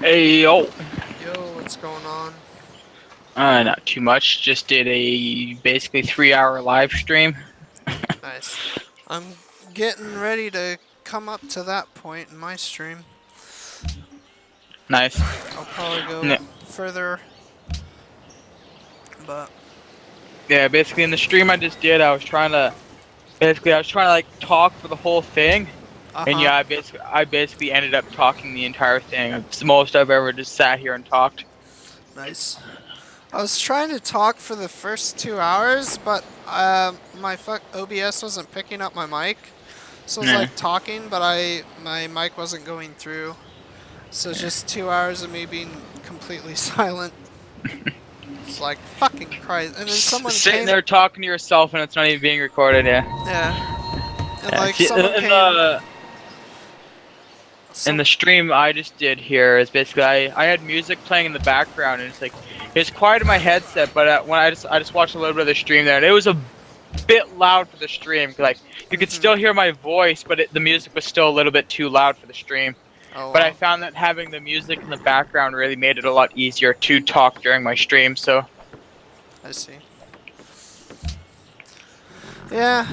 Hey, yo. Yo, what's going on? Not too much. Just did a basically 3 hour live stream. Nice. I'm getting ready to come up to that point in my stream. Nice. I'll probably go N- further, but Yeah, basically in the stream I just did, I was trying to like talk for the whole thing, and uh-huh. yeah, I basically ended up talking the entire thing. It's the most I've ever just sat here and talked. Nice. I was trying to talk for the first 2 hours, but my OBS wasn't picking up my mic. So I was Yeah. like talking, but my mic wasn't going through. So it's Yeah. just 2 hours of me being completely silent. It's like fucking Christ. And then someone Sitting came. there talking to yourself and it's not even being recorded. Yeah. Yeah. And Yeah. like See, someone came. in Some the stream I just did here is basically I had music playing in the background and it's like it's quiet in my headset, but when I just watched a little bit of the stream there and it was a bit loud for the stream. Like you could Mhm. still hear my voice, but the music was still a little bit too loud for the stream. Oh But I well, found that having the music in the background really made it a lot easier to talk during my stream. So I see. Yeah,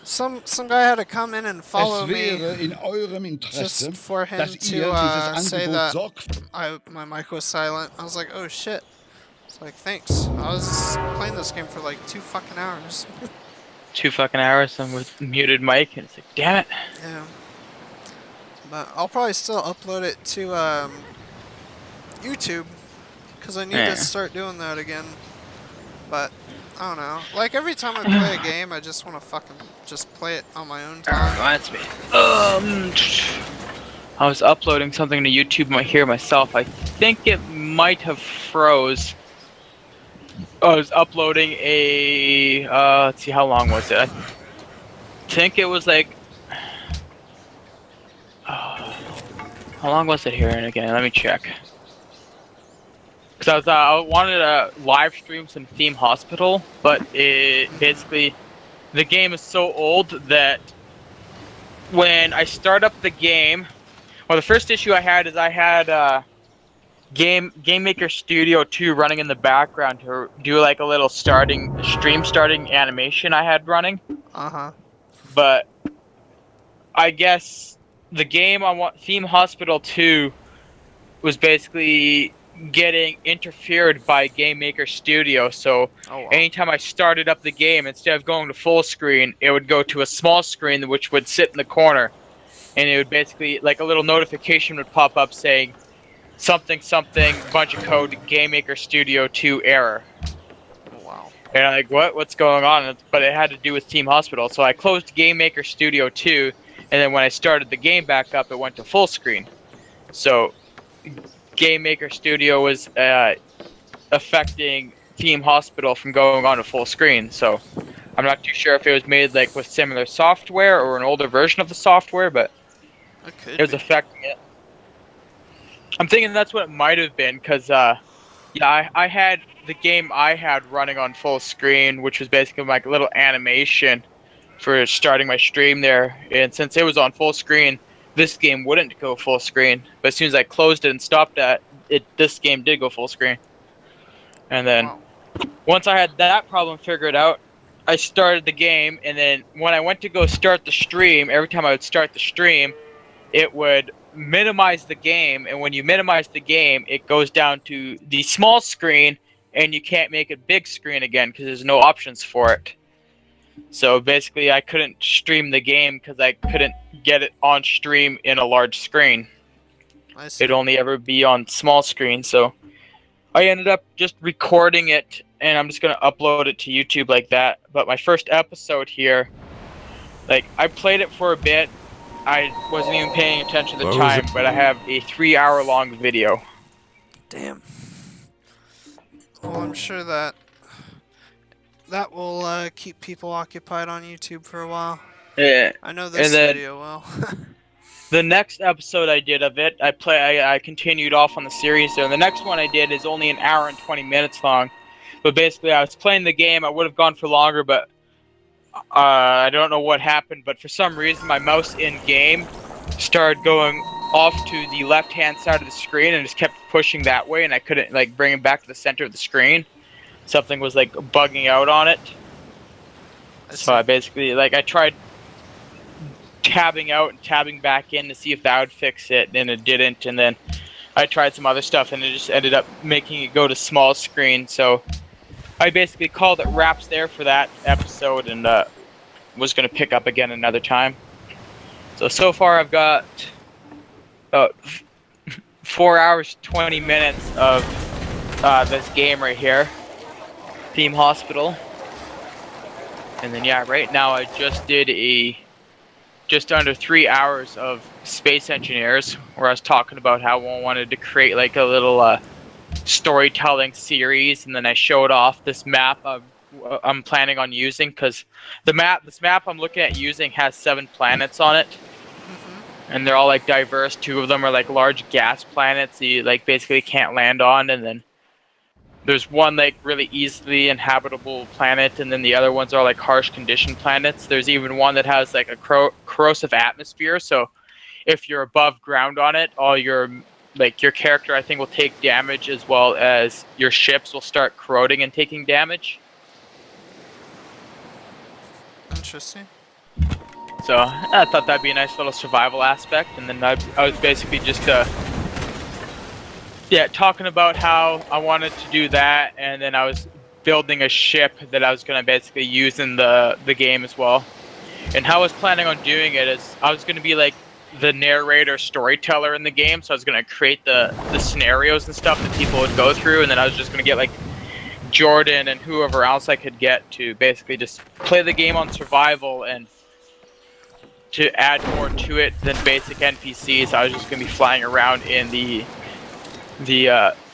some guy had to come in and follow Es me wäre in eurem just Interesse, for him dass to ihr dieses say Angebot that sorgfältig. my mic was silent. I was like, oh shit. It's like thanks. I was playing this game for like 2 fucking hours. 2 fucking hours and with muted mic and it's like damn it. Yeah, but I'll probably still upload it to YouTube because I need to Yeah. start doing that again. But I don't know. Like every time I play a game, I just want to fucking just play it on my own time. Reminds me. I was uploading something to YouTube here myself. I think it might have froze. I was uploading a. Let's see, how long was it? I think it was like. How long was it here? And again, let me check. Because I wanted to live stream some Theme Hospital, but it basically the game is so old that when I start up the game, well, the first issue I had is I had Game Maker Studio 2 running in the background to do like a little stream starting animation I had running, Uh-huh. but I guess the game on Theme Hospital 2 was basically getting interfered by Game Maker Studio, so Oh wow. anytime I started up the game, instead of going to full screen, it would go to a small screen which would sit in the corner, and it would basically, like a little notification would pop up saying, something something bunch of code Game Maker Studio 2 error. Oh wow. And I'm like, what's going on? But it had to do with Team Hospital. So I closed Game Maker Studio 2, and then when I started the game back up, it went to full screen. So Game Maker Studio was affecting Team Hospital from going on to full screen. So I'm not too sure if it was made like with similar software or an older version of the software, but It could it was be. affecting it. I'm thinking that's what it might have been, because, yeah, I had the game I had running on full screen, which was basically like a little animation for starting my stream there. And since it was on full screen, this game wouldn't go full screen. But as soon as I closed it and stopped that, this game did go full screen. And then Wow. once I had that problem figured out, I started the game, and then when I went to go start the stream, every time I would start the stream, it would minimize the game, and when you minimize the game, it goes down to the small screen, and you can't make it big screen again because there's no options for it. So basically, I couldn't stream the game because I couldn't get it on stream in a large screen. I see. It'd only ever be on small screen, so I ended up just recording it, and I'm just gonna upload it to YouTube like that. But my first episode here, like, I played it for a bit. I wasn't even paying attention to the time, but I have a 3 hour long video. Damn. Well, I'm sure that will keep people occupied on YouTube for a while. Yeah. I know this And then video well. the next episode I did of it, I continued off on the series there. And the next one I did is only an hour and 20 minutes long. But basically, I was playing the game. I would have gone for longer, but I don't know what happened. But for some reason, my mouse in game started going off to the left-hand side of the screen and just kept pushing that way, and I couldn't like bring it back to the center of the screen. Something was like bugging out on it. So I basically I tried tabbing out and tabbing back in to see if that would fix it, and it didn't. And then I tried some other stuff, and it just ended up making it go to small screen. So I basically called it wraps there for that episode, and was going to pick up again another time. So far I've got 4 hours 20 minutes of this game right here, Theme Hospital. And then yeah, right now I just did just under 3 hours of Space Engineers, where I was talking about how I wanted to create like a little storytelling series, and then I showed off this map I'm planning on using, because this map I'm looking at using has 7 planets on it, and they're all like diverse. 2 of them are like large gas planets you like basically can't land on, and then there's one like really easily inhabitable planet, and then the other ones are like harsh condition planets. There's even one that has like a corrosive atmosphere, so if you're above ground on it, all your character I think will take damage, as well as your ships will start corroding and taking damage. Interesting. So I thought that'd be a nice little survival aspect, and then I was basically just talking about how I wanted to do that, and then I was building a ship that I was going to basically use in the game as well. And how I was planning on doing it is I was going to be like the narrator storyteller in the game, so I was going to create the scenarios and stuff that people would go through, and then I was just going to get like Jordan and whoever else I could get to basically just play the game on survival, and to add more to it than basic NPCs, I was just going to be flying around in the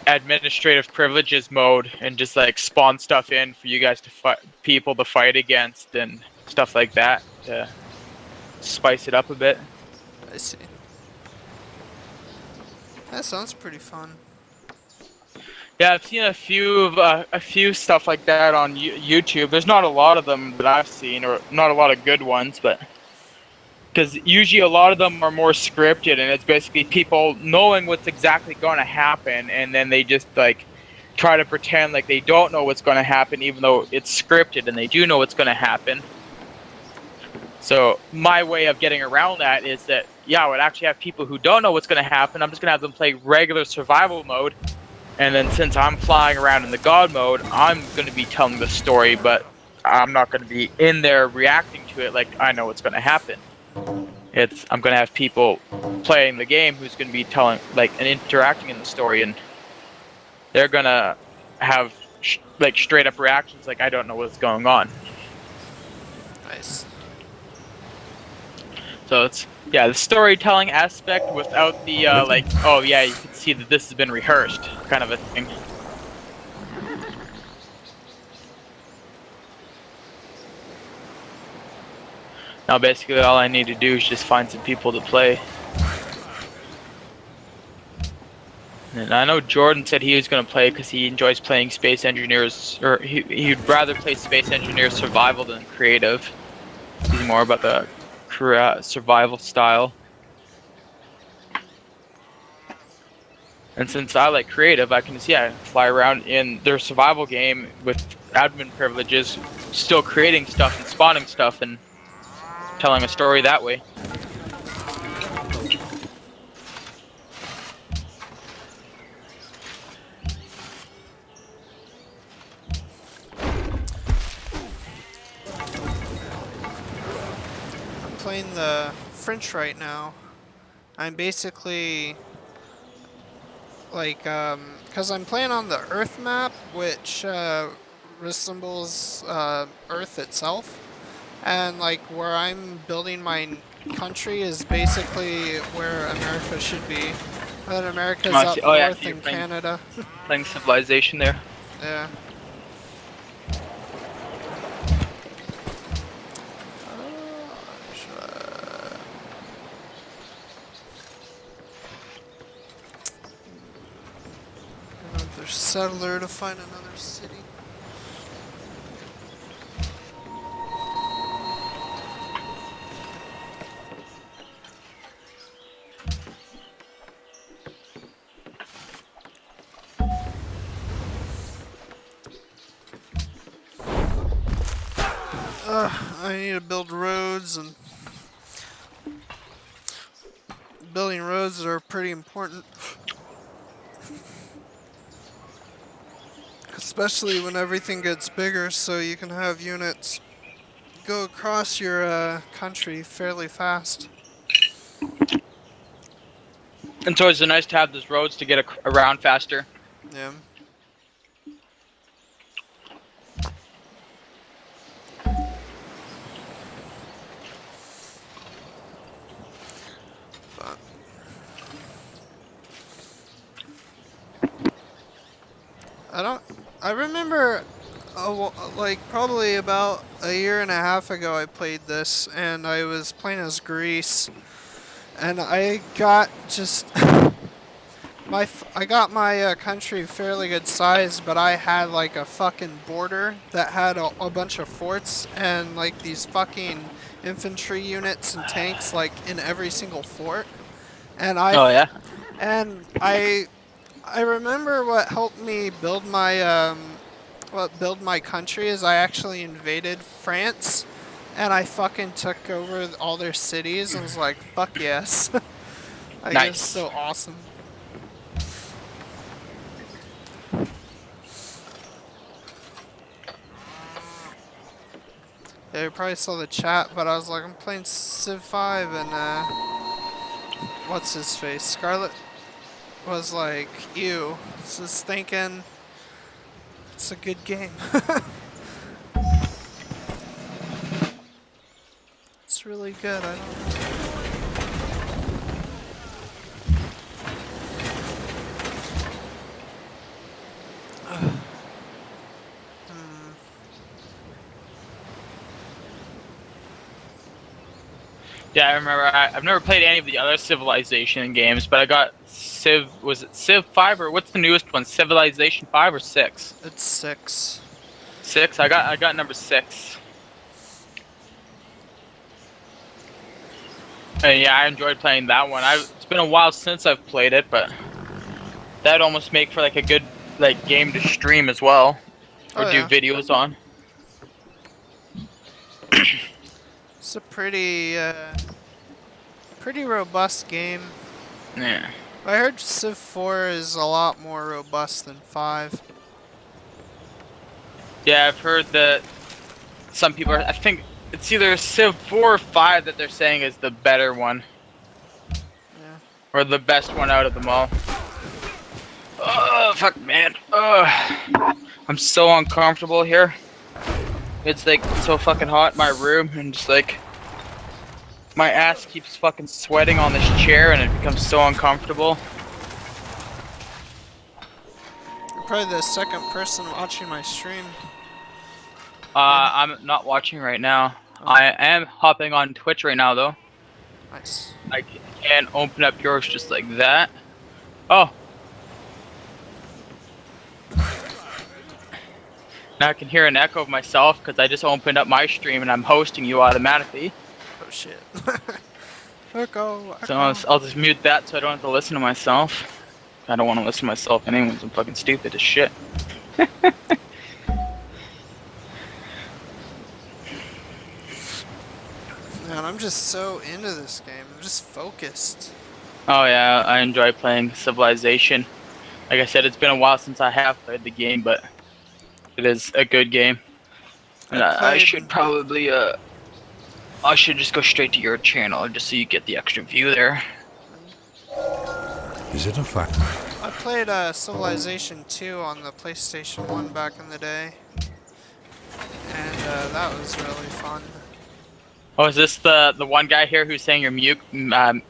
administrative privileges mode and just like spawn stuff in for you guys to people to fight against and stuff like that to spice it up a bit. I see. That sounds pretty fun. Yeah, I've seen a few stuff like that on YouTube. There's not a lot of them that I've seen, or not a lot of good ones, but because usually a lot of them are more scripted, and it's basically people knowing what's exactly going to happen, and then they just like try to pretend like they don't know what's going to happen, even though it's scripted and they do know what's going to happen. So my way of getting around that is that, yeah, I would actually have people who don't know what's going to happen. I'm just going to have them play regular survival mode, and then since I'm flying around in the God mode, I'm going to be telling the story, but I'm not going to be in there reacting to it like I know what's going to happen. I'm going to have people playing the game who's going to be telling and interacting in the story, and they're going to have straight up reactions like I don't know what's going on. Nice. So it's the storytelling aspect without the oh yeah, you can see that this has been rehearsed kind of a thing. Now basically all I need to do is just find some people to play. And I know Jordan said he was going to play because he enjoys playing Space Engineers, or he'd rather play Space Engineers Survival than Creative. He's more about the survival style. And since I like Creative, I can just fly around in their survival game with admin privileges, still creating stuff and spawning stuff and telling a story that way. I'm playing the French right now. I'm basically because I'm playing on the Earth map, which resembles Earth itself. And where I'm building my country is basically where America should be. And then America's up north in Canada. Playing Civilization there. Yeah. Another settler to find another city. I need to build roads, and building roads are pretty important. Especially when everything gets bigger, so you can have units go across your country fairly fast. And so it's nice to have those roads to get around faster. Yeah. But I remember, like probably about a year and a half ago I played this, and I was playing as Greece, and I got just I got my country fairly good size, but I had like a fucking border that had a bunch of forts and like these fucking infantry units and tanks like in every single fort. And Oh yeah. I remember what helped me build my build my country is I actually invaded France, and I fucking took over all their cities and was like, fuck yes. I Nice. guess so awesome. Yeah, you probably saw the chat, but I was like, I'm playing Civ 5, and what's his face? Scarlet was like, ew. Just thinking it's a good game. It's really good, I don't know. Yeah, I remember. I've never played any of the other Civilization games, but I got Civ. Was it Civ 5 or what's the newest one? Civilization 5 or 6? It's 6. 6. I got number 6. And yeah, I enjoyed playing that one. It's been a while since I've played it, but that'd almost make for like a good like game to stream as well, or Oh, do yeah. videos on. It's a pretty robust game. Yeah. I heard Civ 4 is a lot more robust than 5. Yeah, I've heard that some people I think it's either Civ 4 or 5 that they're saying is the better one. Yeah. Or the best one out of them all. Oh, fuck, man. I'm so uncomfortable here. It's like so fucking hot in my room, and just like my ass keeps fucking sweating on this chair, and it becomes so uncomfortable. You're probably the second person watching my stream. I'm not watching right now. Oh. I am hopping on Twitch right now, though. Nice. I can open up yours just like that. Oh. Now I can hear an echo of myself because I just opened up my stream and I'm hosting you automatically. Oh shit. Echo. So I'll just mute that so I don't have to listen to myself. I don't want to listen to myself anyways. I'm fucking stupid as shit. Man, I'm just so into this game. I'm just focused. Oh yeah, I enjoy playing Civilization. Like I said, it's been a while since I have played the game, but it is a good game. And I should probably I should just go straight to your channel just so you get the extra view there. Is it a fact? I played Civilization 2 on the PlayStation 1 back in the day. And that was really fun. Oh, is this the one guy here who's saying your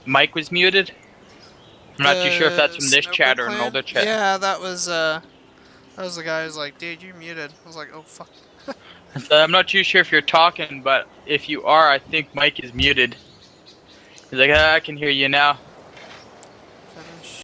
mic was muted? I'm not too sure if that's from this chat or an older chat. Yeah, that was the guy who's like, dude, you're muted. I was like, oh fuck. I'm not too sure if you're talking, but if you are, I think Mike is muted. He's like, I can hear you now.